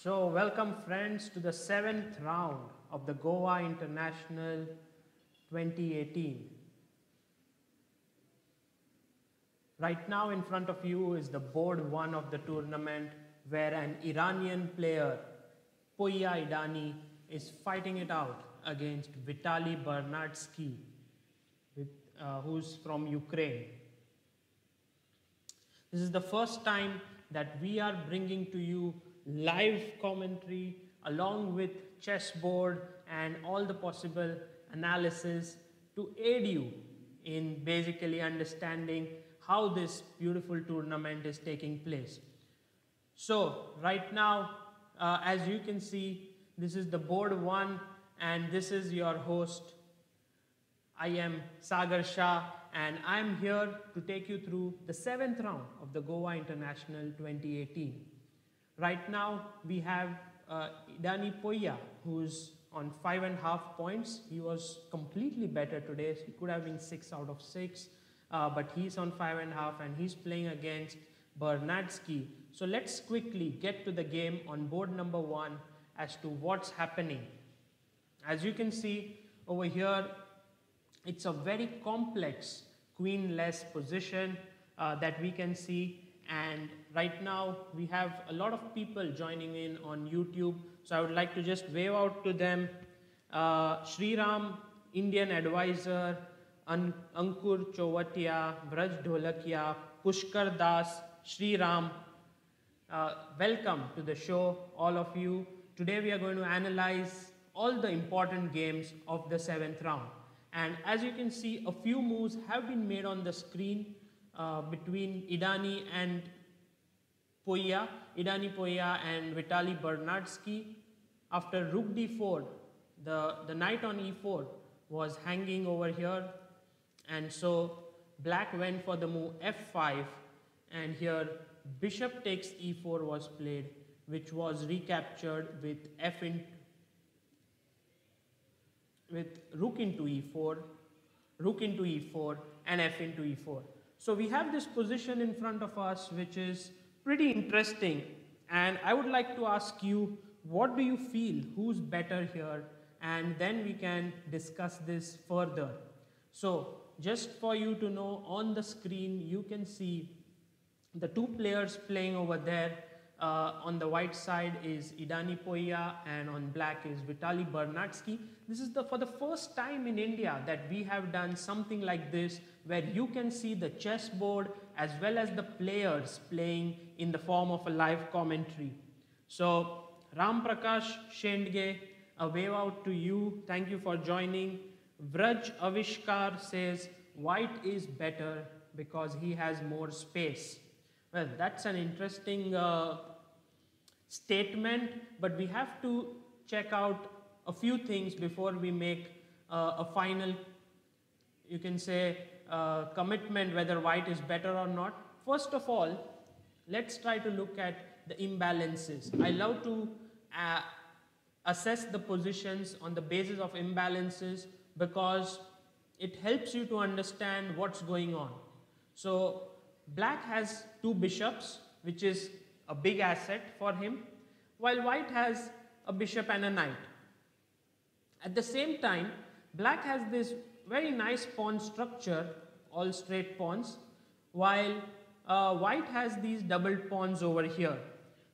Welcome friends to the 7th round of the GOA International 2018. Right now in front of you is the board 1 of the tournament where an Iranian player, Poya Idani, is fighting it out against Vitaly Bernatsky, who's from Ukraine. This is the first time that we are bringing to you live commentary along with chessboard and all the possible analysis to aid you in basically understanding how this beautiful tournament is taking place. So right now, as you can see, this is the board 1 and this is your host. I am Sagar Shah and I am here to take you through the 7th round of the GOA International 2018. Right now we have Idani Poya, who's on 5.5 points. He was completely better today. He could have been 6 out of 6, but he's on 5.5 and he's playing against Bernatsky. So let's quickly get to the game on board number 1 as to what's happening. As you can see over here, it's a very complex queen-less position that we can see, and right now we have a lot of people joining in on YouTube, so I would like to just wave out to them. Shriram, Indian advisor, Ankur Chowatia, Braj Dholakia, Pushkar Das, Shriram, welcome to the show, all of you. Today we are going to analyze all the important games of the 7th round. And as you can see, a few moves have been made on the screen between Idani and Poya, and Vitaly Bernatsky. After rook d4, the knight on e4 was hanging over here, and so black went for the move f5, and here bishop takes e4 was played, which was recaptured with rook into e4, rook into e4, and f into e4. So we have this position in front of us which is pretty interesting, and I would like to ask you, what do you feel, who's better here, and then we can discuss this further. So just for you to know, on the screen you can see the two players playing over there. On the white side is Idani Poya and on black is Vitaly Bernatsky. This is for the first time in India that we have done something like this, where you can see the chessboard as well as the players playing in the form of a live commentary. So Ram Prakash Shendge, a wave out to you. Thank you for joining. Vraj Avishkar says white is better because he has more space. Well, that's an interesting statement, but we have to check out a few things before we make a final, you can say, commitment whether white is better or not. First of all, let's try to look at the imbalances. I love to assess the positions on the basis of imbalances because it helps you to understand what's going on. So black has 2 bishops, which is a big asset for him, while white has a bishop and a knight. At the same time, black has this very nice pawn structure, all straight pawns, while white has these doubled pawns over here.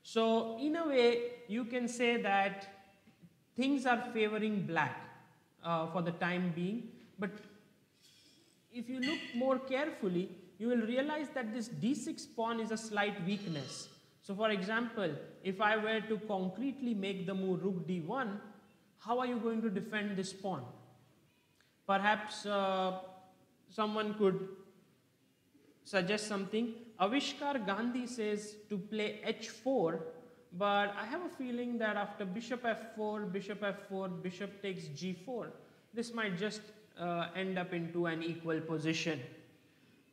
So in a way, you can say that things are favoring black for the time being, but if you look more carefully, you will realize that this d6 pawn is a slight weakness. So for example, if I were to concretely make the move rook d1, how are you going to defend this pawn? Perhaps someone could suggest something. Avishkar Gandhi says to play h4, but I have a feeling that after bishop f4, bishop takes g4, this might just end up into an equal position.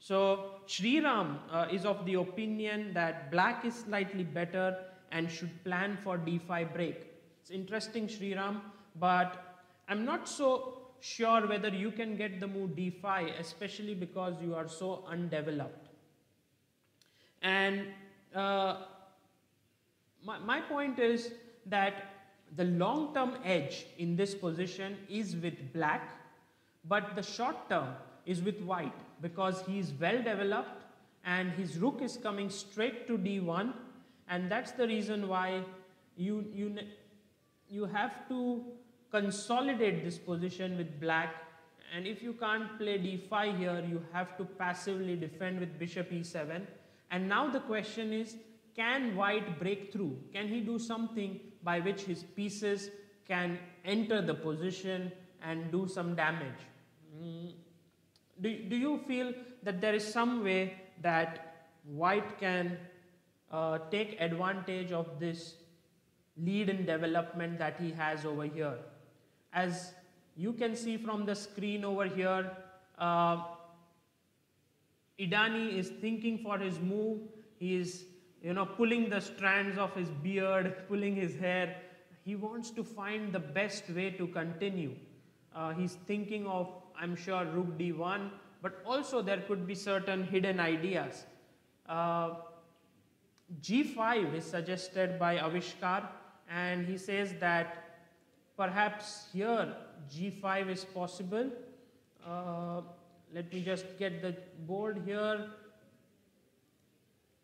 So Shriram is of the opinion that black is slightly better and should plan for d5 break. It's interesting, Shriram, but I'm not so sure whether you can get the move d5, especially because you are so undeveloped. And my point is that the long term edge in this position is with black, but the short term is with white because he is well developed and his rook is coming straight to d1, and that's the reason why you have to consolidate this position with black. And if you can't play d5 here, you have to passively defend with bishop e7. And now the question is, can white break through? Can he do something by which his pieces can enter the position and do some damage? Do you feel that there is some way that white can take advantage of this lead in development that he has over here? As you can see from the screen over here, Idani is thinking for his move. He is, pulling the strands of his beard, pulling his hair. He wants to find the best way to continue. He's thinking of, I'm sure, rook d1, but also there could be certain hidden ideas. g5 is suggested by Avishkar, and he says that perhaps here g5 is possible. Let me just get the board here.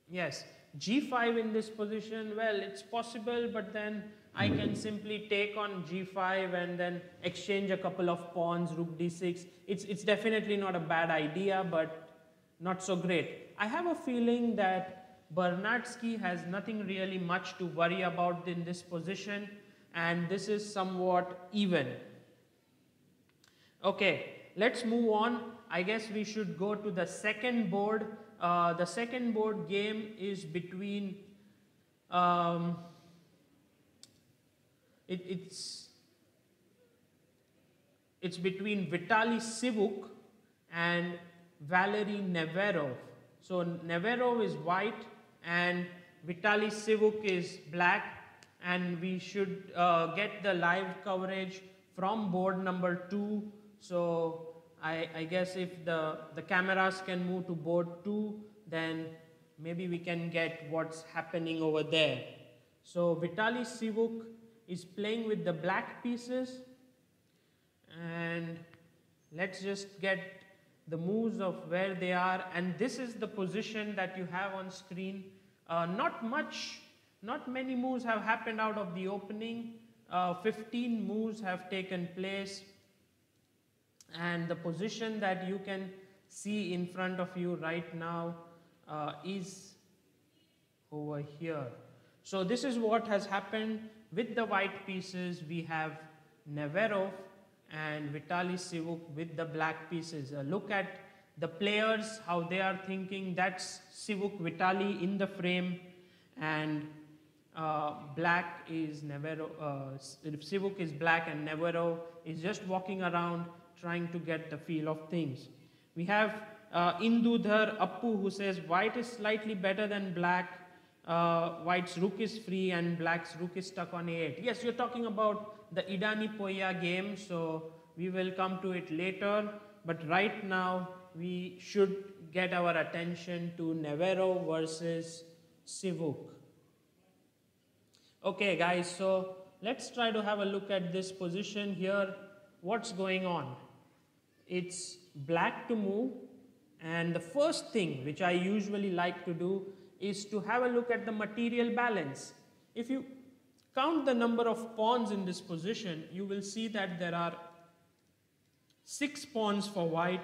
Yes, g5 in this position, well, it's possible, but then I can simply take on g5 and then exchange a couple of pawns, rook d6. It's definitely not a bad idea, but not so great. I have a feeling that Bernardsky has nothing really much to worry about in this position, and this is somewhat even. Okay, let's move on. I guess we should go to the second board. The second board game is between it's between Vitaly Sivuk and Valery Neverov. So Neverov is white and Vitaly Sivuk is black, and we should get the live coverage from board number 2. So I guess if the cameras can move to board 2, then maybe we can get what's happening over there. So Vitaly Sivuk is playing with the black pieces, and let's just get the moves of where they are, and this is the position that you have on screen. Not many moves have happened out of the opening. 15 moves have taken place, and the position that you can see in front of you right now is over here. So this is what has happened with the white pieces. We have Neverov and Vitaly Sivuk with the black pieces. Look at the players, how they are thinking. That's Sivuk, Vitaly in the frame, and black is Neverov. Sivuk is black and Neverov is just walking around trying to get the feel of things. We have Indudhar Appu, who says white is slightly better than black. White's rook is free and black's rook is stuck on a8. Yes, you're talking about the Idani Poya game, so we will come to it later. But right now, we should get our attention to Neverov versus Sivuk. Okay, guys, so let's try to have a look at this position here. What's going on? It's black to move, and the first thing which I usually like to do is to have a look at the material balance. If you count the number of pawns in this position, you will see that there are 6 pawns for white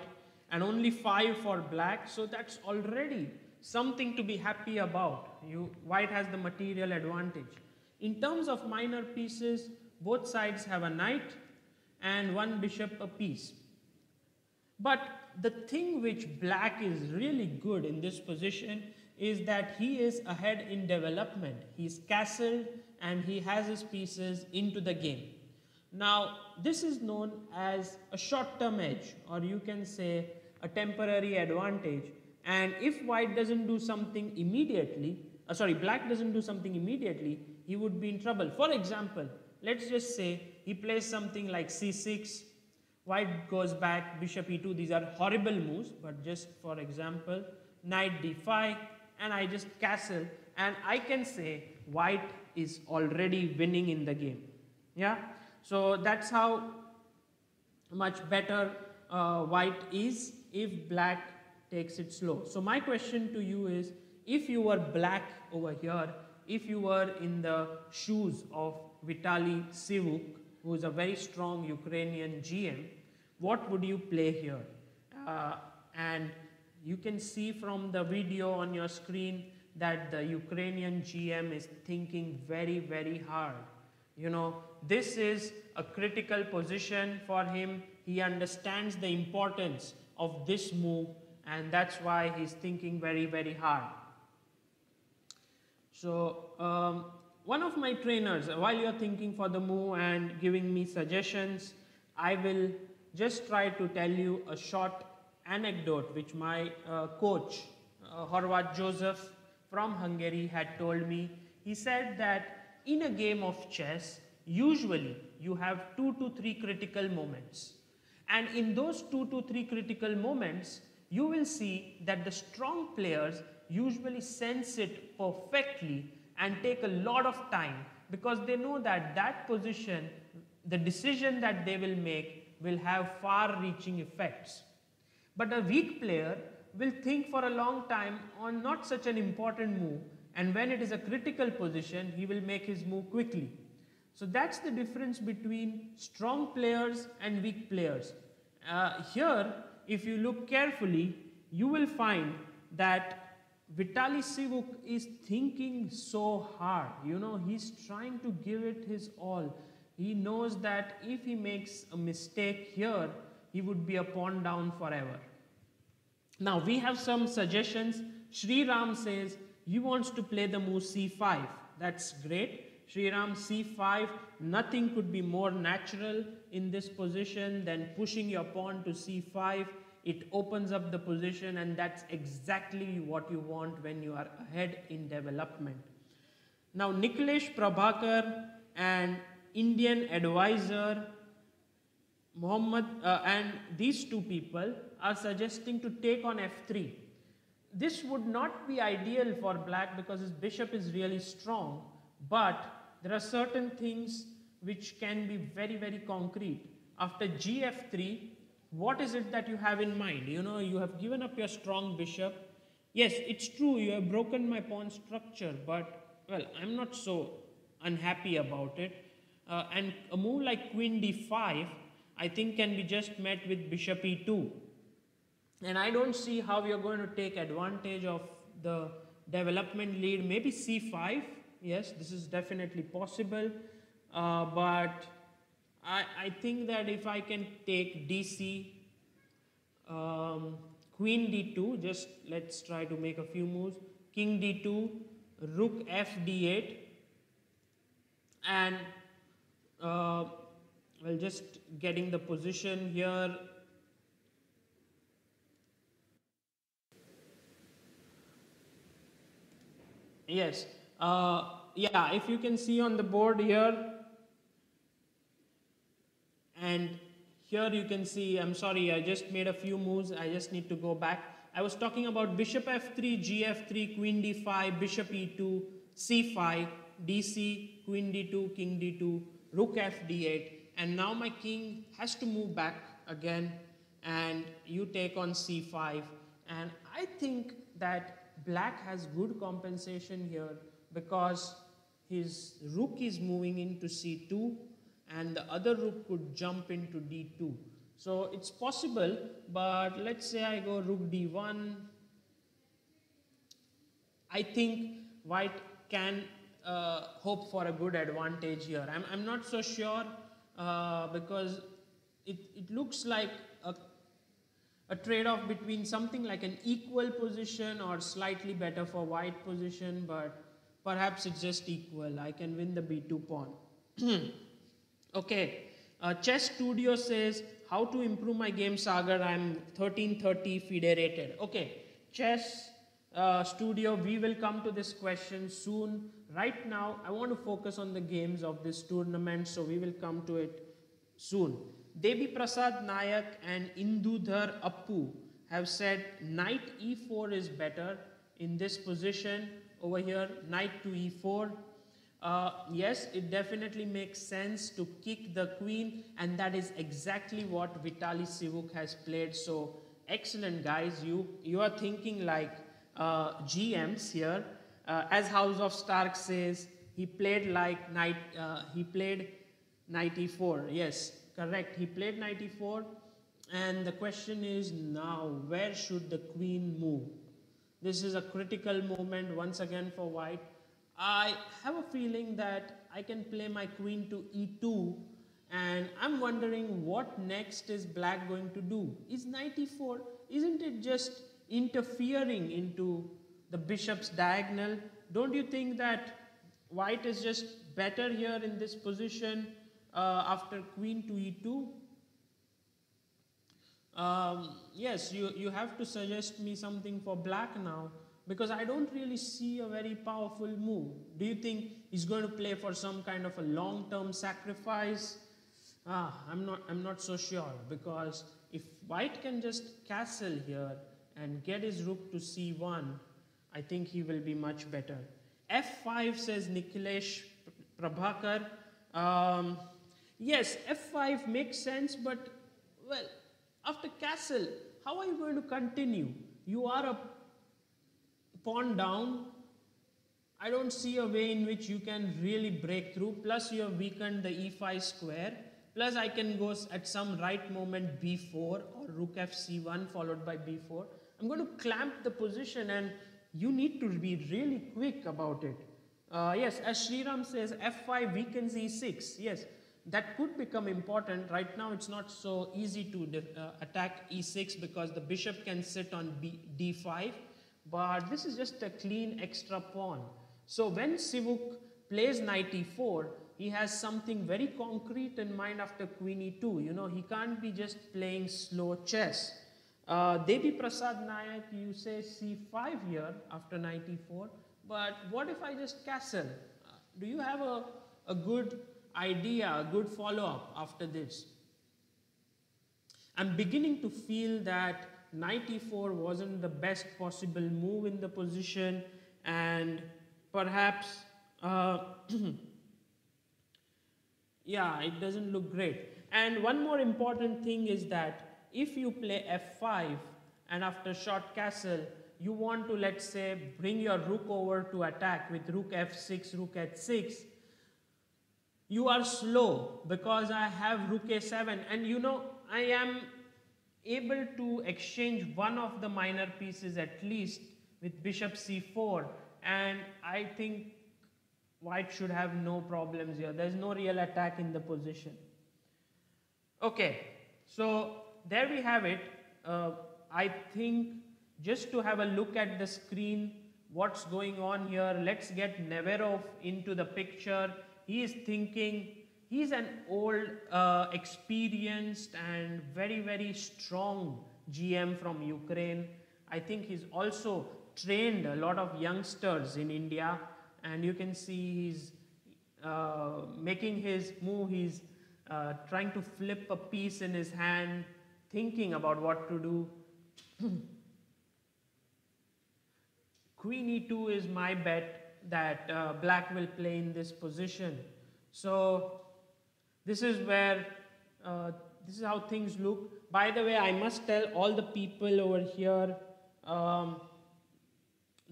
and only 5 for black, so that's already something to be happy about. White has the material advantage. In terms of minor pieces, both sides have a knight and 1 bishop apiece. But the thing which black is really good in this position is that he is ahead in development. He's castled and he has his pieces into the game. Now, this is known as a short-term edge, or you can say a temporary advantage. And if white doesn't do something immediately, black doesn't do something immediately, he would be in trouble. For example, let's just say he plays something like c6, white goes back, bishop e2. These are horrible moves, but just for example, knight d5, and I just castle, and I can say white is already winning in the game. Yeah, so that's how much better white is if black takes it slow. So my question to you is, if you were black over here, if you were in the shoes of Vitaly Sivuk, who is a very strong Ukrainian GM, what would you play here? And you can see from the video on your screen that the Ukrainian GM is thinking very, very hard. You know, this is a critical position for him. He understands the importance of this move, and that's why he's thinking very, very hard. So one of my trainers, while you're thinking for the move and giving me suggestions, I will just try to tell you a short anecdote which my coach, Horvat Joseph from Hungary, had told me. He said that in a game of chess, usually you have 2 to 3 critical moments. And in those 2 to 3 critical moments, you will see that the strong players usually sense it perfectly and take a lot of time, because they know that that position, the decision that they will make, will have far-reaching effects. But a weak player will think for a long time on not such an important move, and when it is a critical position, he will make his move quickly. So that's the difference between strong players and weak players. Here, if you look carefully, you will find that Vitaly Sivuk is thinking so hard. You know, he's trying to give it his all. He knows that if he makes a mistake here, he would be a pawn down forever. Now we have some suggestions. Sri Ram says he wants to play the move c5. That's great. Sri Ram c5, nothing could be more natural in this position than pushing your pawn to c5. It opens up the position, and that's exactly what you want when you are ahead in development. Now Nikhilesh Prabhakar and Indian advisor Muhammad and these two people are suggesting to take on f3. This would not be ideal for black because his bishop is really strong, but there are certain things which can be very, very concrete. After gf3, what is it that you have in mind? You know, you have given up your strong bishop. Yes, it's true, you have broken my pawn structure, but, well, I'm not so unhappy about it. And a move like queen d5, I think, can be just met with bishop e2. And I don't see how you're going to take advantage of the development lead. Maybe c5, yes, this is definitely possible. But I think that if I can take dc, queen d2, just let's try to make a few moves. King d2, rook f d8, and well, just getting the position here. Yes, yeah, if you can see on the board here, and here you can see, I'm sorry, I just made a few moves, I just need to go back. I was talking about bishop f3, gf3, queen d5, bishop e2, c5, dc, queen d2, king d2, rook f d8, and now my king has to move back again, and you take on c5, and I think that black has good compensation here because his rook is moving into c2, and the other rook could jump into d2. So it's possible, but let's say I go rook d1. I think white can hope for a good advantage here. I'm not so sure because it looks like a trade-off between something like an equal position or slightly better for white position, but perhaps it's just equal. I can win the b2 pawn. Okay, Chess Studio says, how to improve my game, Sagar? I'm 1330 FIDE rated. Okay, Chess Studio, we will come to this question soon. Right now, I want to focus on the games of this tournament, so we will come to it soon. Devi Prasad Nayak and Indudhar Appu have said knight e4 is better in this position over here, knight to e4. Yes, it definitely makes sense to kick the queen, and that is exactly what Vitaly Sivuk has played. So excellent, guys. You are thinking like GMs here. As House of Stark says, he played like he played 94. Yes, correct. He played 94, and the question is now where should the queen move? This is a critical moment once again for white. I have a feeling that I can play my queen to e2, and I'm wondering what next is black going to do. Is knight e4, isn't it just interfering into the bishop's diagonal? Don't you think that white is just better here in this position after queen to e2? Yes, you have to suggest me something for black now, because I don't really see a very powerful move. Do you think he's going to play for some kind of a long-term sacrifice? I'm not so sure, because if white can just castle here and get his rook to c1, I think he will be much better. f5 says Nikhilesh Prabhakar. Yes, f5 makes sense, but well, after castle, how are you going to continue? You are a pawn down. I don't see a way in which you can really break through. Plus, you have weakened the e5 square. Plus, I can go at some right moment b4 or rook fc1 followed by b4. I'm going to clamp the position, and you need to be really quick about it. Yes, as Sriram says, f5 weakens e6. Yes, that could become important. Right now, it's not so easy to attack e6 because the bishop can sit on d5. But this is just a clean extra pawn. So when Sivuk plays knight e4, he has something very concrete in mind after queen e2. You know, he can't be just playing slow chess. Devi Prasad Nayak, you say c5 here after knight e4. But what if I just castle? Do you have a good idea, a good follow-up after this? I'm beginning to feel that knight e4 wasn't the best possible move in the position, and perhaps yeah, it doesn't look great. And one more important thing is that if you play f5 and after short castle you want to, let's say, bring your rook over to attack with rook f6, rook h6, you are slow because I have rook a7, and you know I am able to exchange one of the minor pieces at least with bishop c4, and I think white should have no problems here. There's no real attack in the position. Okay, so there we have it. I think just to have a look at the screen, what's going on here, let's get Neverov into the picture. He is thinking, he's an old, experienced and very, very strong GM from Ukraine. I think he's also trained a lot of youngsters in India, and you can see he's making his move. He's trying to flip a piece in his hand, thinking about what to do. Queen e2 is my bet that black will play in this position. So this is where, this is how things look. By the way, I must tell all the people over here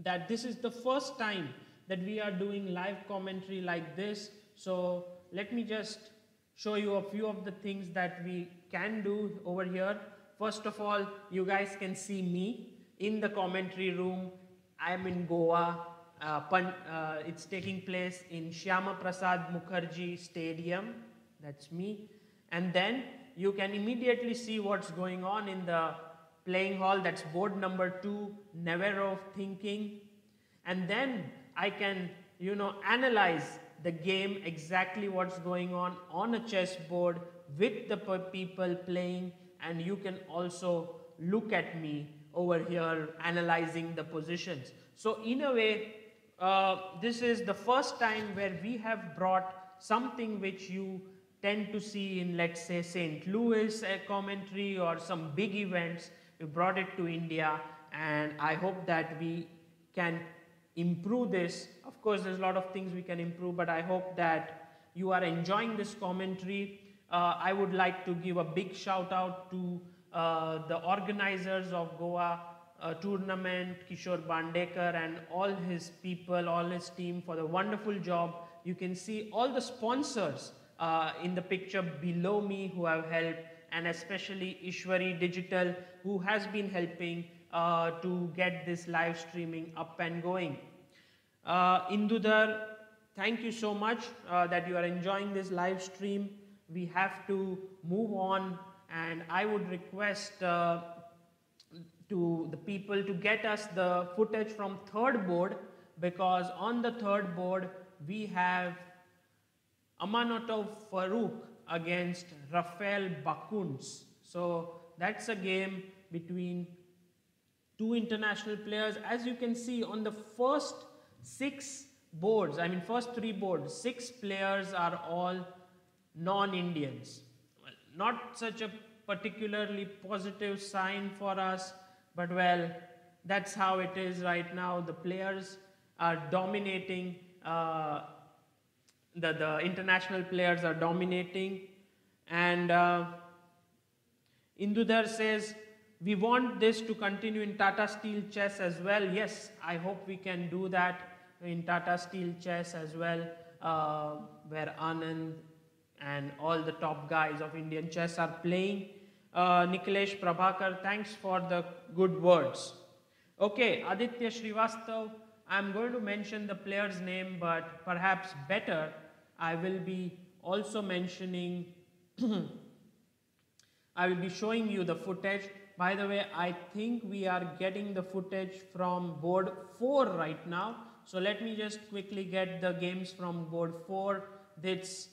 that this is the first time that we are doing live commentary like this. So let me just show you a few of the things that we can do over here. First of all, you guys can see me in the commentary room. I am in Goa. It's taking place in Shyama Prasad Mukherjee Stadium. That's me. And then you can immediately see what's going on in the playing hall. That's board number 2, Neverov thinking. And then I can, you know, analyze the game, exactly what's going on a chessboard with the people playing. And you can also look at me over here analyzing the positions. So in a way, this is the first time where we have brought something which you tend to see in, let's say, St. Louis commentary or some big events. We brought it to India, and I hope that we can improve this. Of course, there's a lot of things we can improve, but I hope that you are enjoying this commentary. I would like to give a big shout out to the organizers of Goa tournament, Kishore Bandekar and all his people, all his team for the wonderful job. You can see all the sponsors in the picture below me who have helped, and especially Ishwari Digital who has been helping to get this live streaming up and going. Indudar, thank you so much that you are enjoying this live stream. We have to move on, and I would request to the people to get us the footage from third board, because on the third board we have Amanatov Farouk against Rafael Bakuns. So that's a game between two international players. As you can see on the first first three boards, 6 players are all non-Indians. Well, not such a particularly positive sign for us, but well, that's how it is right now. The players are dominating, the international players are dominating, and Indudar says, we want this to continue in Tata Steel Chess as well. Yes, I hope we can do that in Tata Steel Chess as well, where Anand and all the top guys of Indian chess are playing. Nikhilesh Prabhakar, thanks for the good words. Okay, Aditya Srivastav, I'm going to mention the player's name, but perhaps better I will be also mentioning, I will be showing you the footage. By the way, I think we are getting the footage from board 4 right now. So let me just quickly get the games from board 4. That's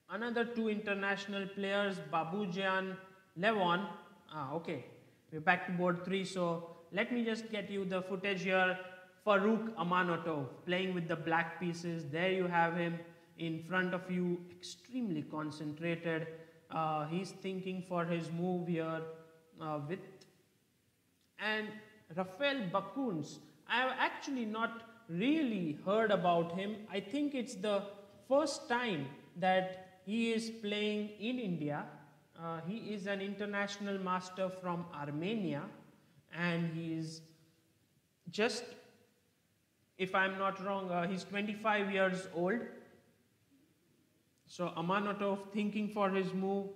another two international players, Babujan Levon. Okay, we're back to board 3. So let me just get you the footage here. Farouk Amanatov playing with the black pieces. There you have him in front of you, extremely concentrated. He's thinking for his move here and Rafael Bakuns. I have actually not really heard about him. I think it's the first time that he is playing in India. He is an international master from Armenia, and he is just, if I'm not wrong, he's 25 years old. So Amanatov thinking for his move,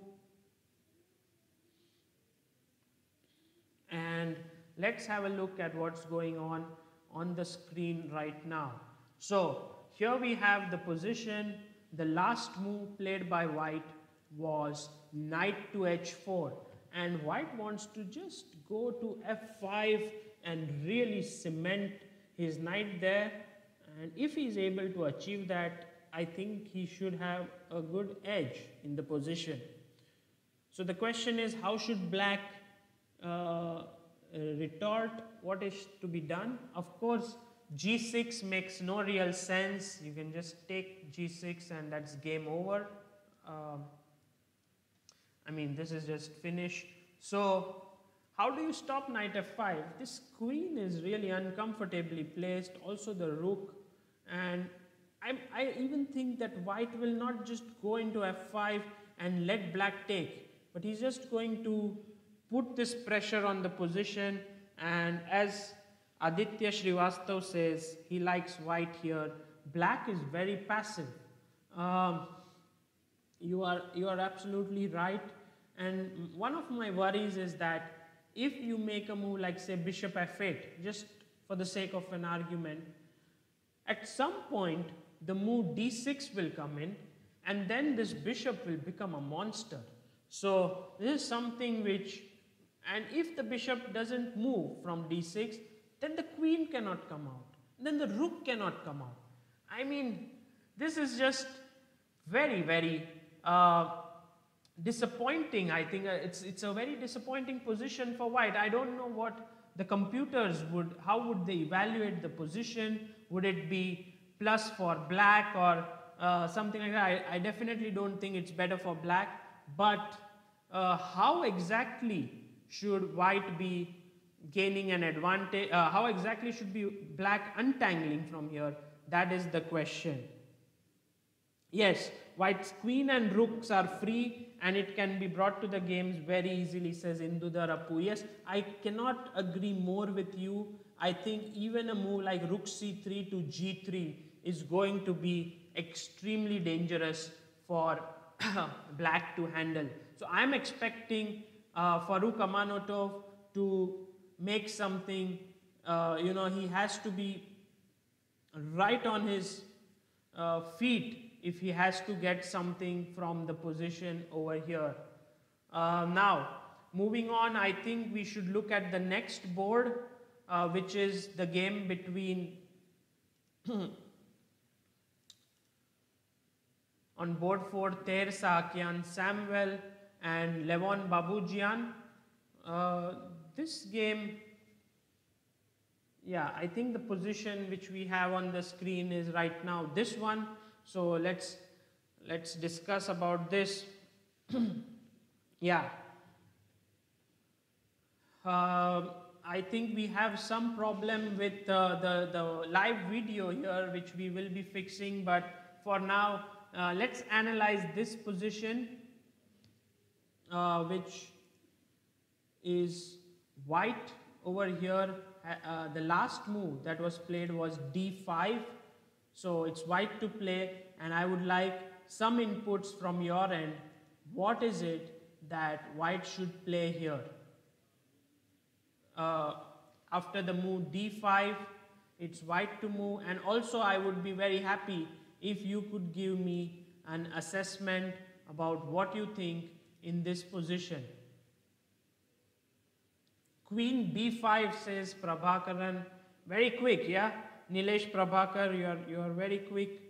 and let's have a look at what's going on the screen right now. So here we have the position. The last move played by White was knight to h4, and White wants to just go to f5 and really cement his knight there, and if he's able to achieve that, I think he should have a good edge in the position. So the question is, how should Black retort? What is to be done? Of course, g6 makes no real sense. You can just take g6 and that's game over. I mean, this is just finished. So how do you stop knight f5? This queen is really uncomfortably placed, also the rook, and I even think that White will not just go into f5 and let Black take, but he's just going to put this pressure on the position, and as Aditya Srivastav says, he likes White here. Black is very passive. You are absolutely right, and one of my worries is that if you make a move like, say, bishop f8, just for the sake of an argument, at some point the move d6 will come in, and then this bishop will become a monster. So this is something which, and if the bishop doesn't move from d6, then the queen cannot come out, then the rook cannot come out. I mean, this is just very, very disappointing. I think it's a very disappointing position for White. I don't know what the computers how would they evaluate the position? Would it be plus for Black or something like that? I definitely don't think it's better for Black, but how exactly should White be gaining an advantage? How exactly should be black untangling from here? That is the question. Yes, white's queen and rooks are free and it can be brought to the games very easily, says Indudar Appu. Yes, I cannot agree more with you. I think even a move like rook c3 to g3 is going to be extremely dangerous for black to handle. So I am expecting Farooq Amanotov to make something, he has to be right on his feet if he has to get something from the position over here. Now, moving on, I think we should look at the next board, which is the game between on board 4, Ter Saakyan, Samuel and Levon Babujian. This game, yeah, I think the position which we have on the screen is right now this one. So let's discuss about this. Yeah. I think we have some problem with the live video here, which we will be fixing. But for now, let's analyze this position, which is white over here. The last move that was played was d5. So it's white to play, and I would like some inputs from your end. What is it that white should play here? After the move d5, it's white to move, and also I would be very happy if you could give me an assessment about what you think in this position. Queen b5, says Prabhakaran. Very quick, yeah? Nilesh Prabhakar, you are very quick.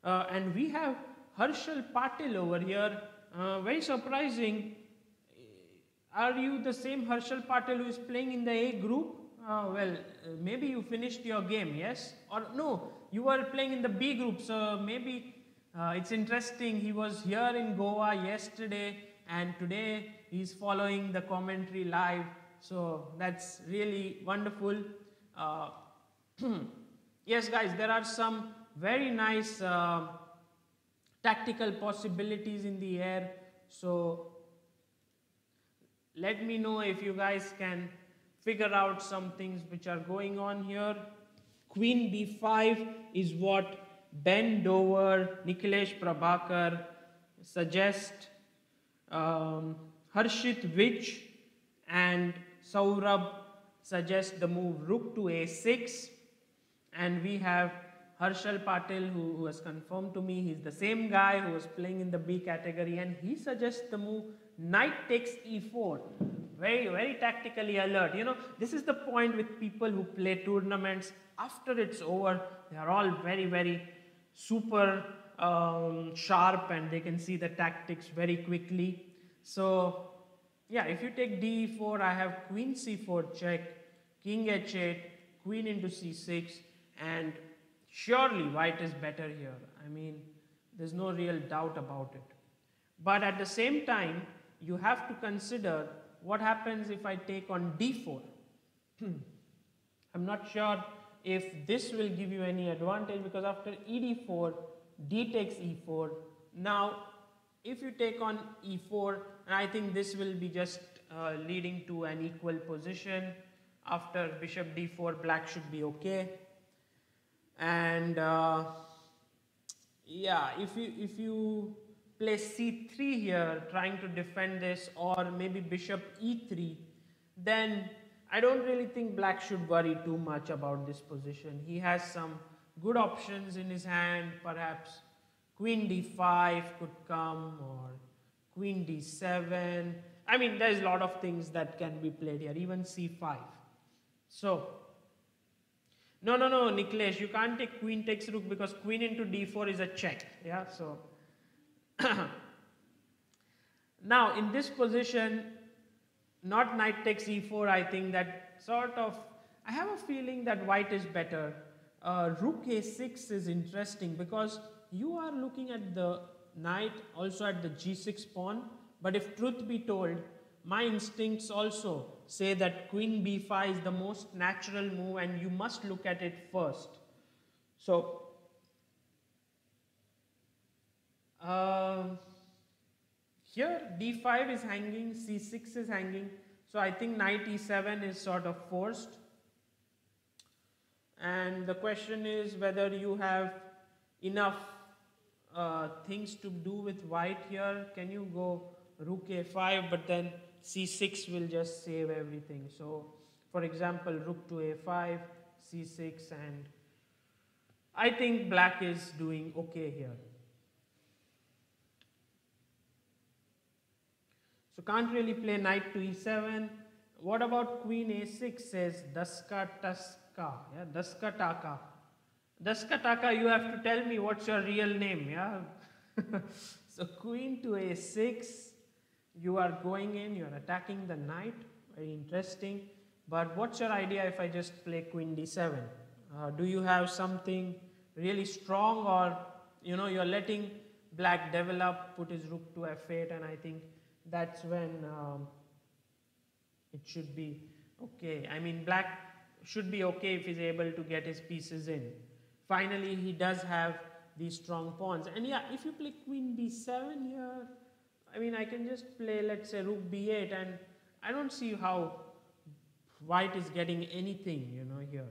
And we have Harshal Patil over here. Very surprising. Are you the same Harshal Patil who is playing in the A group? Well, maybe you finished your game, yes? Or no, you were playing in the B group, so maybe it's interesting. He was here in Goa yesterday, and today he's following the commentary live. So that's really wonderful. Yes, guys, there are some very nice tactical possibilities in the air. So let me know if you guys can figure out some things which are going on here. Queen b5 is what Ben Dover, Nikhilesh Prabhakar suggest. Harshit Vij and Saurabh suggest the move rook to a6. And we have Harshal Patil, who has confirmed to me he's the same guy who was playing in the B category, and he suggests the move knight takes e4. Very, very tactically alert. You know, this is the point with people who play tournaments. After it's over, they are all very, very super sharp, and they can see the tactics very quickly. So, yeah, if you take d4, I have queen c4 check, king h8, queen into c6, and surely white is better here. I mean, there's no real doubt about it. But at the same time, you have to consider what happens if I take on d4. I'm not sure if this will give you any advantage, because after ed4, d takes e4. Now, if you take on e4, and I think this will be just leading to an equal position. After bishop d4, black should be okay. And yeah, if you play c3 here, trying to defend this, or maybe bishop e3, then I don't really think black should worry too much about this position. He has some good options in his hand. Perhaps queen d5 could come, or queen d7. I mean, there's a lot of things that can be played here, even c5. So, no, Nikhilesh, you can't take queen takes rook, because queen into d4 is a check. Yeah, so now in this position, not knight takes e4, I think that sort of, I have a feeling that white is better. Rook a6 is interesting, because you are looking at the knight, also at the g6 pawn. But if truth be told, my instincts also say that queen b5 is the most natural move and you must look at it first. So, here d5 is hanging, c6 is hanging, so I think knight e7 is sort of forced. And the question is whether you have enough things to do with white here. Can you go rook a5, but then c6 will just save everything. So for example, rook to a5, c6, and I think black is doing okay here. So can't really play knight to e7. What about queen a6, says Daska Taska, yeah, Daska Taka. Daska Taka, you have to tell me what's your real name, yeah? So queen to a6, you are going in, you are attacking the knight, very interesting. But what's your idea if I just play queen d7? Do you have something really strong, or you're letting black develop, put his rook to f8, and I think that's when it should be okay. I mean, black should be okay if he's able to get his pieces in. Finally, he does have these strong pawns. And yeah, if you play queen b7 here, I mean, I can just play, let's say, rook b8, and I don't see how white is getting anything, here.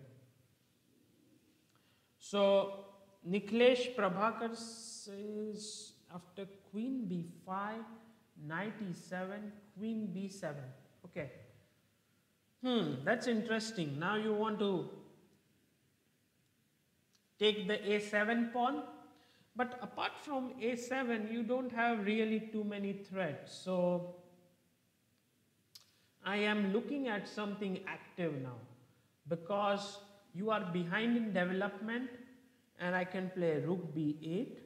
So Niklesh Prabhakar says after queen b5, knight e7, queen b7. Okay. That's interesting. Now you want to take the a7 pawn, but apart from a7, you don't have really too many threats. So I am looking at something active now, because you are behind in development, and I can play rook b8.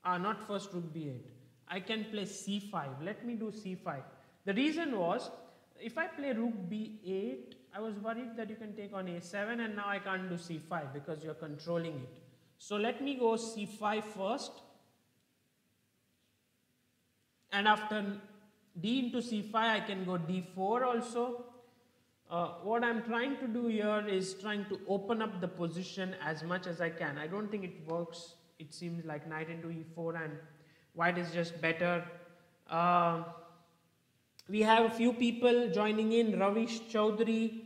Not first rook b8. I can play c5. Let me do c5. The reason was, if I play rook b8, I was worried that you can take on a7, and now I can't do c5 because you're controlling it. So let me go c5 first, and after d into c5, I can go d4 also. What I'm trying to do here is trying to open up the position as much as I can. I don't think it works. It seems like knight into e4 and white is just better. We have a few people joining in, Ravish Chaudhary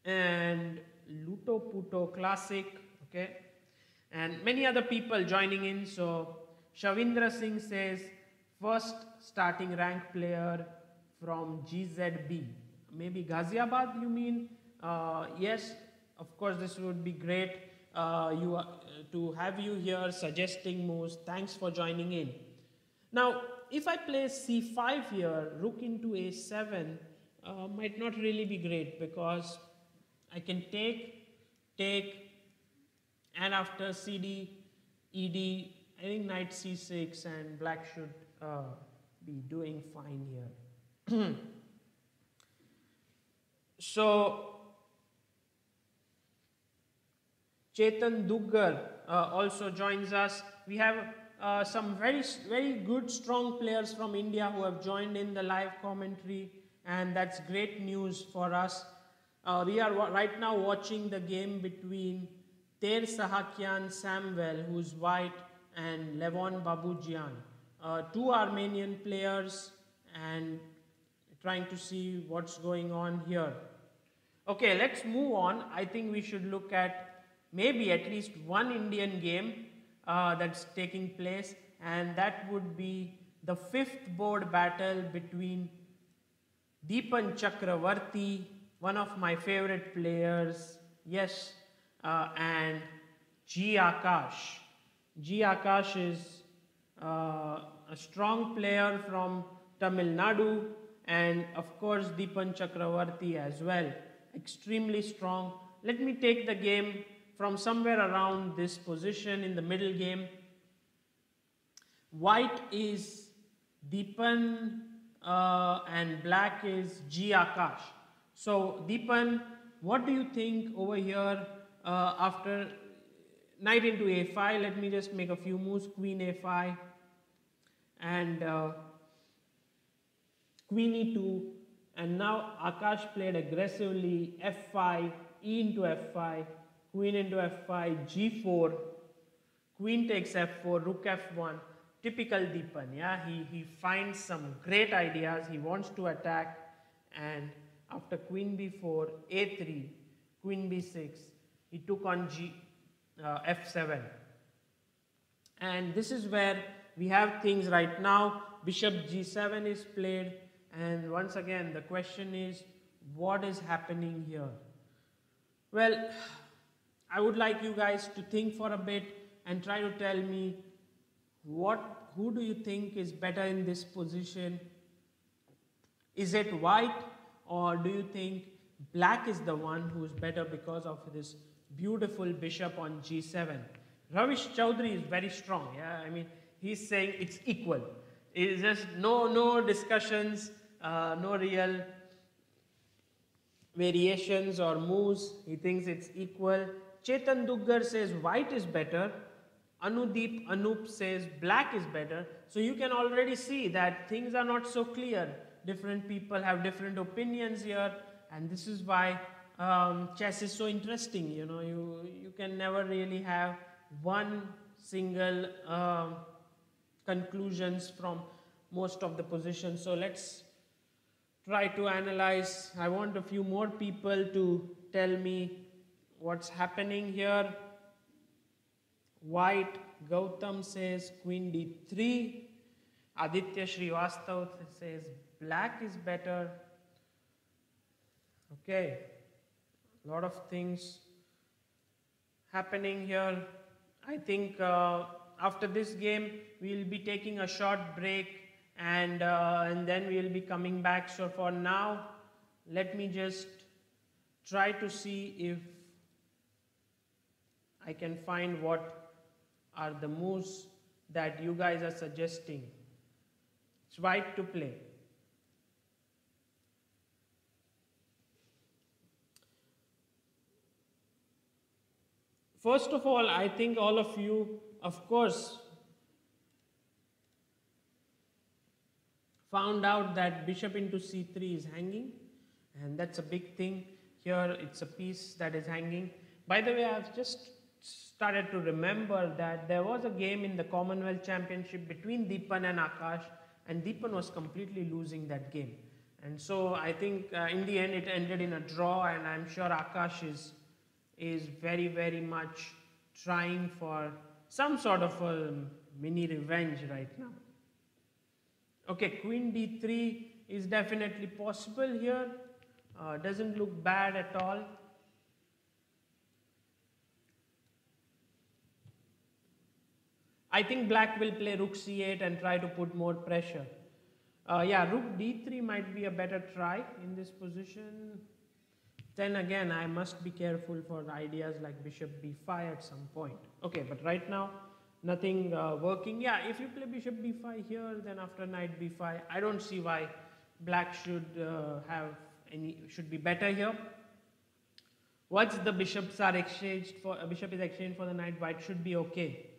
and Luto Puto Classic, okay, and many other people joining in. So Shavindra Singh says, first starting rank player from GZB. Maybe Ghaziabad, you mean? Yes, of course, this would be great to have you here suggesting moves. Thanks for joining in. Now, if I play c5 here, rook into a7 might not really be great, because I can take, and after cd, ed, I think knight c6, and black should be doing fine here. So Chetan Duggar also joins us. We have some very good, strong players from India who have joined in the live commentary, and that's great news for us. We are right now watching the game between Ter Sahakyan Samvel, who's white, and Levon Babujian, two Armenian players, and trying to see what's going on here. Okay, let's move on. I think we should look at maybe at least one Indian game that's taking place, and that would be the fifth board battle between Deepan Chakravarti, one of my favorite players, yes, and G. Akash. G. Akash is a strong player from Tamil Nadu, and of course Deepan Chakravarti as well, extremely strong. Let me take the game from somewhere around this position in the middle game. White is Deepan and black is G. Akash. So Deepan, what do you think over here after knight into a5? Let me just make a few moves. Queen a5 and queen e2, and now Akash played aggressively f5, e into f5, queen into f5, g4, queen takes f4, rook f1, typical Deepan, yeah, he finds some great ideas, he wants to attack, and after queen b4, a3, queen b6, he took on f7. And this is where we have things right now. Bishop g7 is played, and once again the question is, what is happening here? Well, I would like you guys to think for a bit and try to tell me who do you think is better in this position? Is it white, or do you think black is the one who is better because of this beautiful bishop on g7? Ravish Chaudhary is very strong. Yeah, I mean, he's saying it's equal. It's just no discussions, no real variations or moves. He thinks it's equal. Chetan Duggar says white is better. Anup says black is better. So you can already see that things are not so clear. Different people have different opinions here, and this is why chess is so interesting. You know, you can never really have one single conclusions from most of the positions. So let's try to analyze. I want a few more people to tell me what's happening here. White, Gautam says queen d3. Aditya Srivastav says black is better. Okay, a lot of things happening here. I think after this game we'll be taking a short break, and then we'll be coming back. So for now, let me just try to see if I can find what are the moves that you guys are suggesting. It's white to play. First of all, I think all of you, of course, found out that bishop into c3 is hanging, and that's a big thing. Here it's a piece that is hanging. By the way, I've just started to remember that there was a game in the Commonwealth Championship between Deepan and Akash, and Deepan was completely losing that game. And so I think in the end it ended in a draw, and I'm sure Akash is very, very much trying for some sort of a mini revenge right now. Okay, queen d3 is definitely possible here. Doesn't look bad at all. I think black will play rook c8 and try to put more pressure. Yeah, rook d3 might be a better try in this position. Then again, I must be careful for ideas like bishop b5 at some point. Okay, but right now, nothing working. Yeah, if you play bishop b5 here, then after knight b5, I don't see why black should should be better here. Once the bishops are exchanged for a bishop is exchanged for the knight, white should be okay.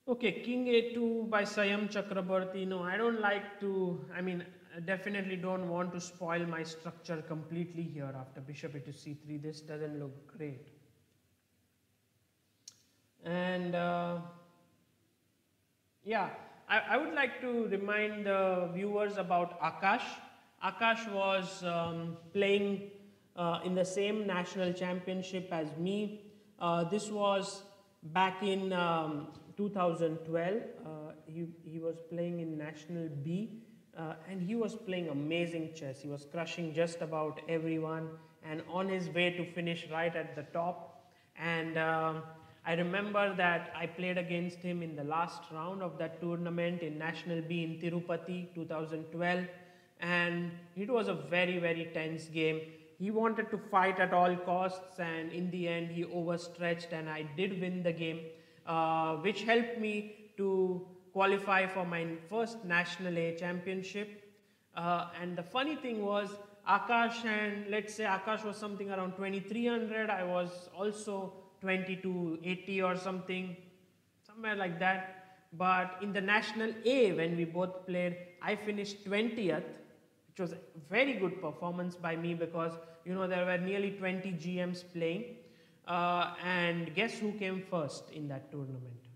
Okay, king a2 by Sayam Chakraborty. No, I don't like to, I definitely don't want to spoil my structure completely here after bishop into c3. This doesn't look great. And yeah, I would like to remind the viewers about Akash. Akash was playing in the same national championship as me. This was back in 2012. He was playing in National B, and he was playing amazing chess. He was crushing just about everyone and on his way to finish right at the top. And I remember that I played against him in the last round of that tournament in National B in Tirupati 2012, and it was a very, very tense game. He wanted to fight at all costs, and in the end he overstretched, and I did win the game, which helped me to qualify for my first National A championship. And the funny thing was, Akash, and let's say Akash was something around 2300, I was also 2280 or something, somewhere like that. But in the National A, when we both played, I finished 20th, which was a very good performance by me because, you know, there were nearly 20 GMs playing. And guess who came first in that tournament?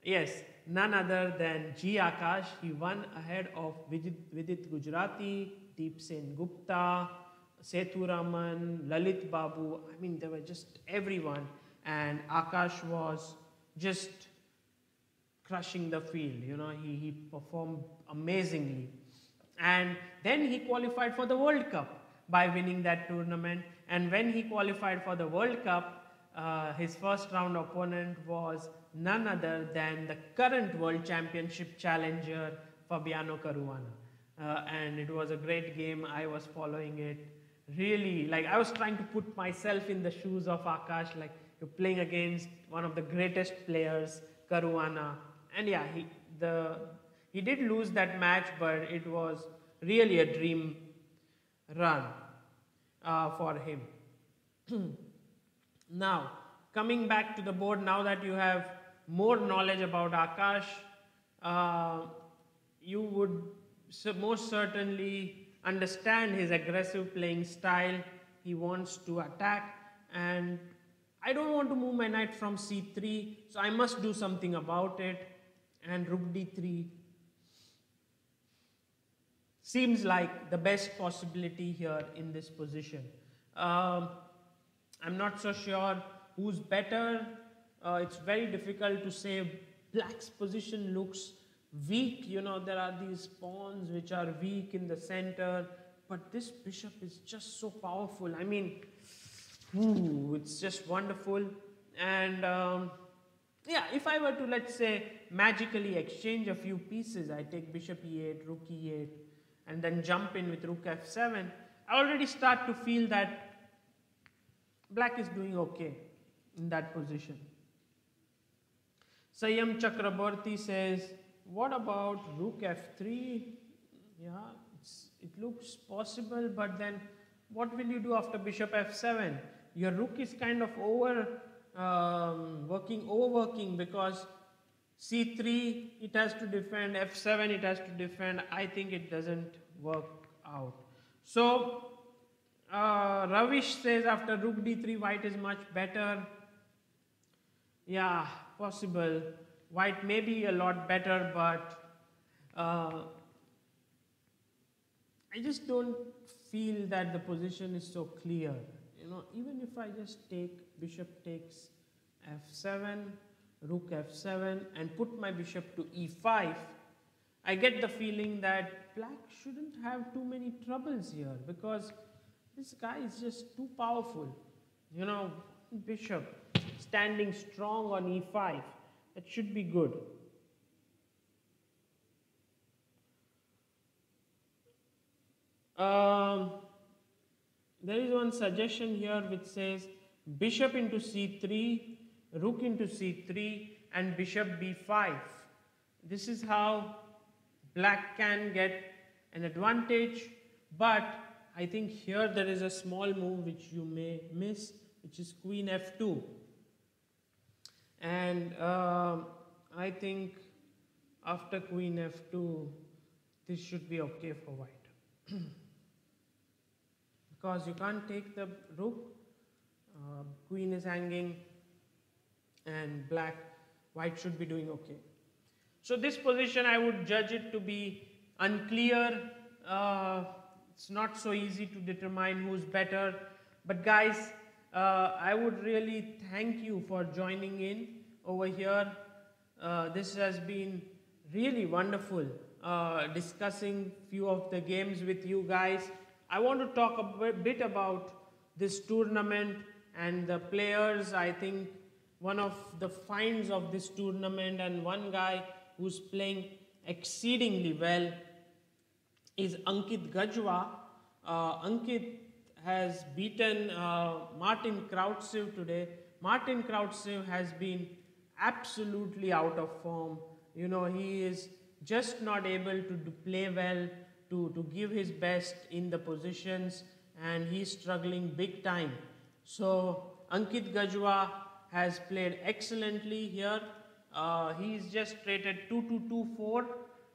Yes, none other than G. Akash. He won ahead of Vidit Gujarati, Deep Sen Gupta, Sethu Raman, Lalit Babu. I mean, there were just everyone. And Akash was just crushing the field. You know, he performed amazingly. And then he qualified for the World Cup by winning that tournament. And when he qualified for the World Cup, his first round opponent was none other than the current World Championship challenger, Fabiano Caruana. And it was a great game. I was following it. Really, like I was trying to put myself in the shoes of Akash, like you're playing against one of the greatest players, Caruana. And yeah, he did lose that match, but it was really a dream run for him. Now, coming back to the board, now that you have more knowledge about Akash, you would most certainly understand his aggressive playing style. He wants to attack, and I don't want to move my knight from c3, so I must do something about it. And rook d3 seems like the best possibility here in this position. I'm not so sure who's better. It's very difficult to say. Black's position looks weak. You know, there are these pawns which are weak in the center, but this bishop is just so powerful. I mean, it's just wonderful. And yeah, if I were to, let's say, magically exchange a few pieces, I take bishop e8, rook e8, and then jump in with rook f7, I already start to feel that black is doing okay in that position. Sayam Chakraborty says, what about rook f3? Yeah, it looks possible, but then what will you do after bishop f7? Your rook is kind of overworking because c3 it has to defend, f7 it has to defend. I think it doesn't work out. So Ravish says after rook d3 white is much better. Yeah, possible. White may be a lot better, but I just don't feel that the position is so clear. You know, even if I just take bishop takes f7, rook f7, and put my bishop to e5, I get the feeling that black shouldn't have too many troubles here because this guy is just too powerful. You know, bishop standing strong on e5, that should be good. There is one suggestion here which says bishop into c3, rook into c3, and bishop b5. This is how black can get an advantage, but I think here there is a small move which you may miss, which is queen f2. And I think after queen f2, this should be okay for white. Because you can't take the rook, queen is hanging, and white should be doing okay. So this position I would judge it to be unclear. It's not so easy to determine who's better. But guys, I would really thank you for joining in over here. This has been really wonderful discussing few of the games with you guys. I want to talk a bit about this tournament and the players. I think one of the finds of this tournament and one guy who's playing exceedingly well is Ankit Gajwa. Ankit has beaten Martin Krautsev today. Martin Krautsev has been absolutely out of form. You know, he is just not able to play well, to give his best in the positions, and he's struggling big time. So Ankit Gajwa has played excellently here. He's just rated 2224,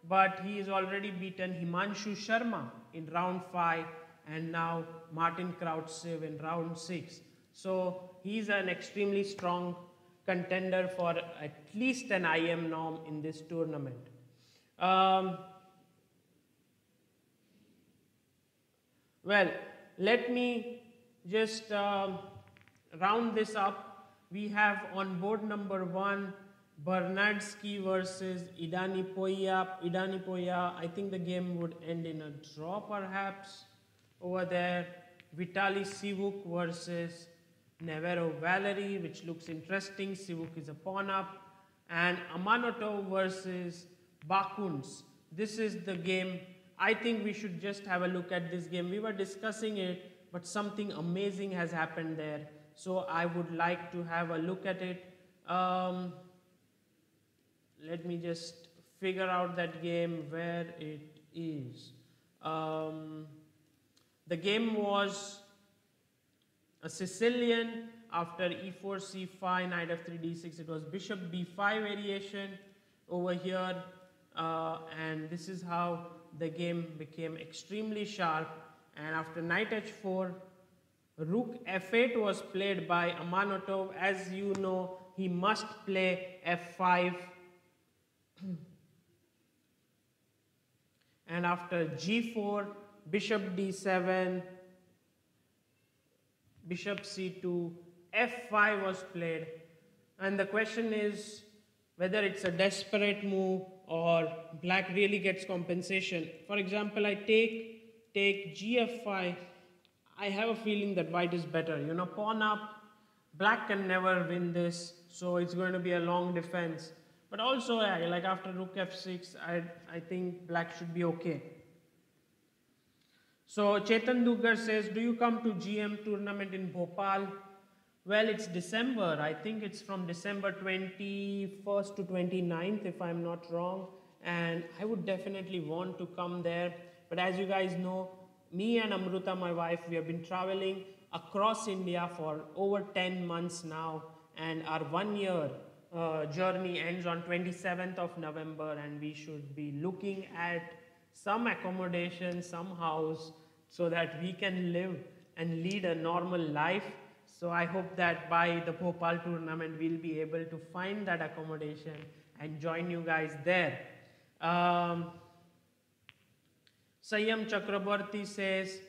but he is already beaten Himanshu Sharma in round 5 and now Martin Krautsev in round 6. So he's an extremely strong contender for at least an IM norm in this tournament. Well, let me just round this up. We have on board number 1 Bernardsky versus Idanipoia. I think the game would end in a draw perhaps over there. Vitali Sivuk versus Nevero Valery, which looks interesting. Sivuk is a pawn up. And Amanotov versus Bakuns. This is the game. I think we should just have a look at this game. We were discussing it, but something amazing has happened there. So I would like to have a look at it. Let me just figure out that game where it is. The game was a Sicilian after e4, c5, knight f3, d6. It was bishop b5 variation over here. And this is how the game became extremely sharp. And after knight h4, rook f8 was played by Amanotov. As you know, he must play f5. And after g4, bishop d7, bishop c2, f5 was played. And the question is whether it's a desperate move or black really gets compensation. For example, I take gf5. I have a feeling that white is better. You know, pawn up, black can never win this, so it's going to be a long defense. But also, like after rook f6, I think black should be okay. So Chetan Dugar says, do you come to GM tournament in Bhopal? Well, it's December. I think it's from December 21st to 29th, if I'm not wrong. And I would definitely want to come there. But as you guys know, me and Amruta, my wife, we have been traveling across India for over 10 months now. And our 1 year journey ends on 27th of November. And we should be looking at some accommodation, some house, so that we can live and lead a normal life. So I hope that by the Bhopal tournament, we'll be able to find that accommodation and join you guys there. Sayam Chakrabarti says,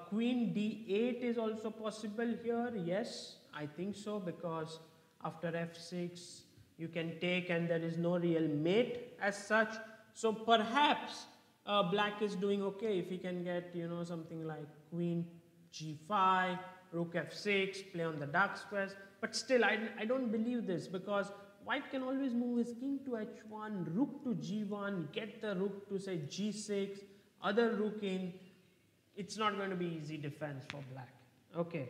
Queen d8 is also possible here. Yes, I think so, because after f6, you can take and there is no real mate as such. So perhaps black is doing okay if he can get, you know, something like queen g5, rook f6, play on the dark squares. But still, I don't believe this, because white can always move his king to h1, rook to g1, get the rook to say g6, other rook in. It's not going to be easy defense for black. Okay.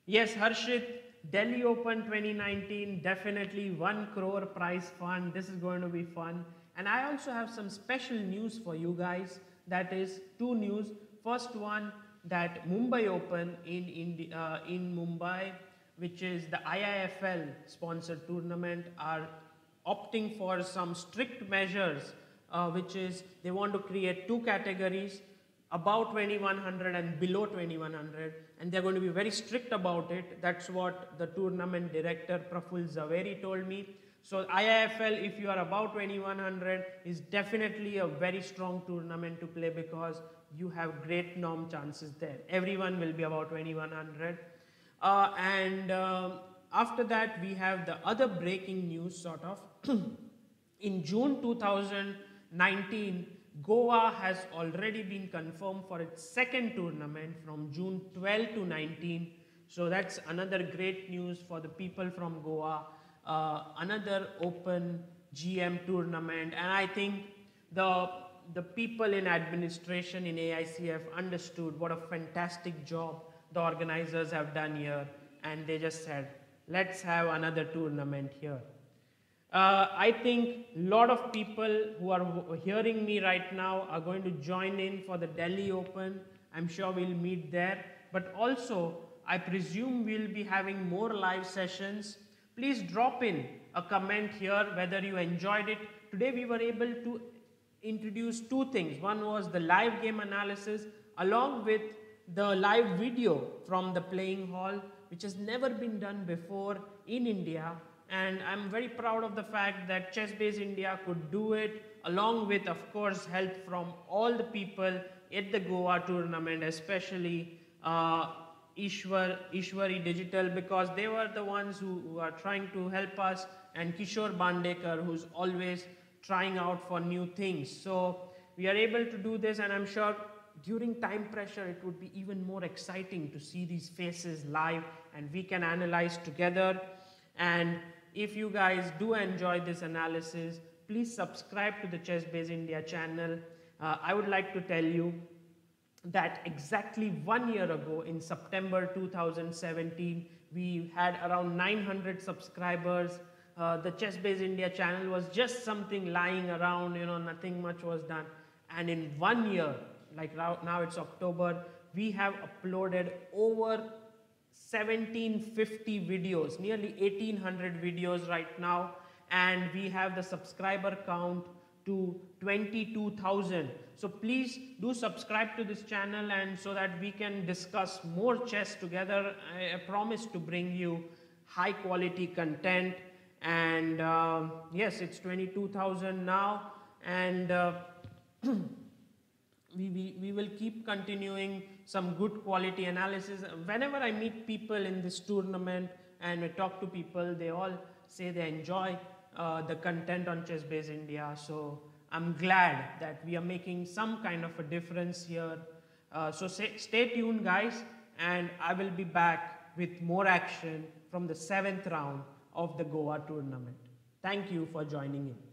Yes, Harshit, Delhi Open 2019, definitely 1 crore prize fund. This is going to be fun. And I also have some special news for you guys. That is 2 news. First one, that Mumbai Open in Mumbai, which is the IIFL sponsored tournament, are opting for some strict measures, which is they want to create 2 categories, above 2100 and below 2100, and they're going to be very strict about it. That's what the tournament director Praful Zaveri told me. So IIFL, if you are above 2100, is definitely a very strong tournament to play, because you have great norm chances there. Everyone will be about 2100. After that, we have the other breaking news sort of. In June 2019, Goa has already been confirmed for its second tournament from June 12 to 19. So that's another great news for the people from Goa. Another open GM tournament, and I think the people in administration in AICF understood what a fantastic job the organizers have done here, and they just said, let's have another tournament here. I think a lot of people who are hearing me right now are going to join in for the Delhi Open. I'm sure we'll meet there, but also I presume we'll be having more live sessions. please drop in a comment here whether you enjoyed it. Today we were able to introduce two things. One was the live game analysis along with the live video from the playing hall, which has never been done before in India. And I'm very proud of the fact that Chessbase India could do it, along with, of course, help from all the people at the Goa tournament, especially Ishwari Digital, because they were the ones who are trying to help us, and Kishore Bandekar, who's always trying out for new things. So we are able to do this, and I'm sure during time pressure it would be even more exciting to see these faces live and we can analyze together. And if you guys do enjoy this analysis, please subscribe to the Chessbase India channel. I would like to tell you that exactly 1 year ago in September 2017, we had around 900 subscribers. The Chessbase India channel was just something lying around, nothing much was done. And in 1 year, like now it's October, we have uploaded over 1750 videos, nearly 1800 videos right now, and we have the subscriber count to 22,000. So please do subscribe to this channel, and so that we can discuss more chess together. I promise to bring you high quality content. And yes, it's 22,000 now, and we will keep continuing some good quality analysis. Whenever I meet people in this tournament and I talk to people, they all say they enjoy the content on Chessbase India. So I'm glad that we are making some kind of a difference here. So stay tuned, guys, and I will be back with more action from the 7th round of the Goa tournament. Thank you for joining in.